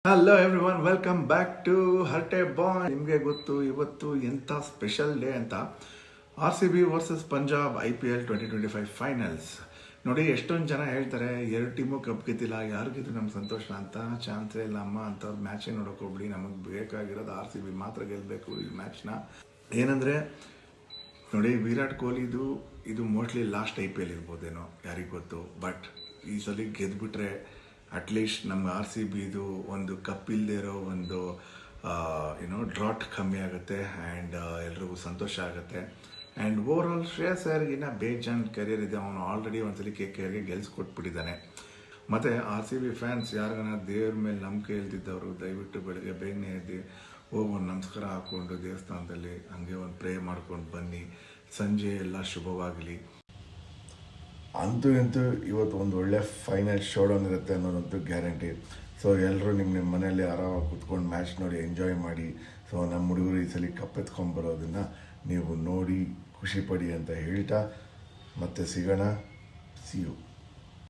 Hello everyone, welcome back to Harte boy. ನಿಮಗೆ ಗೊತ್ತು ಇವತ್ತು ಎಂಥ ಸ್ಪೆಷಲ್ ಡೇ ಅಂತ. RCB versus Punjab IPL 2025 finals. ನೋಡಿ, ಎಷ್ಟೊಂದು ಜನ ಹೇಳ್ತಾರೆ ಎರಡು ಟೀಮು ಕಪ್ ಗೆದ್ದಿಲ್ಲ, ಯಾರು ಗೆದ್ದು ನಮ್ಗೆ ಸಂತೋಷ ಅಂತ. ಚಾನ್ಸೇ ಇಲ್ಲ ಅಮ್ಮ ಅಂಥವ್ರು ಮ್ಯಾಚೇ ನೋಡೋಕೆ ಹೋಗ್ಬಿಡಿ. ನಮಗೆ ಬೇಕಾಗಿರೋದು RCB ಮಾತ್ರ ಗೆಲ್ಲಬೇಕು ಈ ಮ್ಯಾಚ್ನ. ಏನಂದರೆ ನೋಡಿ, ವಿರಾಟ್ ಕೊಹ್ಲಿದು ಇದು ಮೋಸ್ಟ್ಲಿ ಲಾಸ್ಟ್ IPL ಇರ್ಬೋದೇನೋ, ಯಾರಿಗೆ ಗೊತ್ತು. ಬಟ್ ಈ ಸಲ ಗೆದ್ದುಬಿಟ್ರೆ ಅಟ್ಲೀಸ್ಟ್ ನಮ್ಗೆ RCBದು ಒಂದು ಕಪ್ ಇಲ್ಲದೆ ಇರೋ ಒಂದು ಡ್ರಾಟ್ ಕಮ್ಮಿ ಆಗುತ್ತೆ ಆ್ಯಂಡ್ ಎಲ್ರಿಗೂ ಸಂತೋಷ ಆಗುತ್ತೆ. ಆ್ಯಂಡ್ ಓವರ್ ಆಲ್ ಶ್ರೇಯಸ್ ಅಯ್ಯರ್ಗಿನ್ನ ಬೇಜಾನ್ ಕೆರಿಯರ್ ಇದೆ. ಅವನು ಆಲ್ರೆಡಿ ಒಂದ್ಸಲಿ KKRಗೆ ಗೆಲ್ಸ್ಕೊಟ್ಬಿಟ್ಟಿದ್ದಾನೆ. ಮತ್ತು RCB ಫ್ಯಾನ್ಸ್ ಯಾರಿಗಾನ ದೇವ್ರ ಮೇಲೆ ನಂಬಿಕೆ ಇಲ್ದಿದ್ದವರು ದಯವಿಟ್ಟು ಬೆಳಗ್ಗೆ ಬೇಗನೆ ಎದ್ದು ಹೋಗಿ ಒಂದು ನಮಸ್ಕಾರ ಹಾಕ್ಕೊಂಡು ದೇವಸ್ಥಾನದಲ್ಲಿ ಹಂಗೆ ಒಂದು ಪ್ರೇ ಮಾಡ್ಕೊಂಡು ಬನ್ನಿ. ಸಂಜೆ ಎಲ್ಲ ಶುಭವಾಗಲಿ. ಅಂತೂ ಇಂತೂ ಇವತ್ತು ಒಂದು ಒಳ್ಳೆ ಫೈನಲ್ ಶೋಡೌನ್ ಇರುತ್ತೆ ಅನ್ನೋದಂತೂ ಗ್ಯಾರಂಟಿ. ಸೊ ಎಲ್ಲರೂ ನಿಮ್ಮ ಮನೆಯಲ್ಲಿ ಆರಾಮಾಗಿ ಕೂತ್ಕೊಂಡು ಮ್ಯಾಚ್ ನೋಡಿ ಎಂಜಾಯ್ ಮಾಡಿ. ಸೊ ನಮ್ಮ ಹುಡುಗರು ಈ ಸಲ ಕಪ್ ಎತ್ಕೊಂಡ್ಬರೋದನ್ನು ನೀವು ನೋಡಿ ಖುಷಿಪಡಿ ಅಂತ ಹೇಳ್ತಾ ಮತ್ತೆ ಸಿಗೋಣ. See you.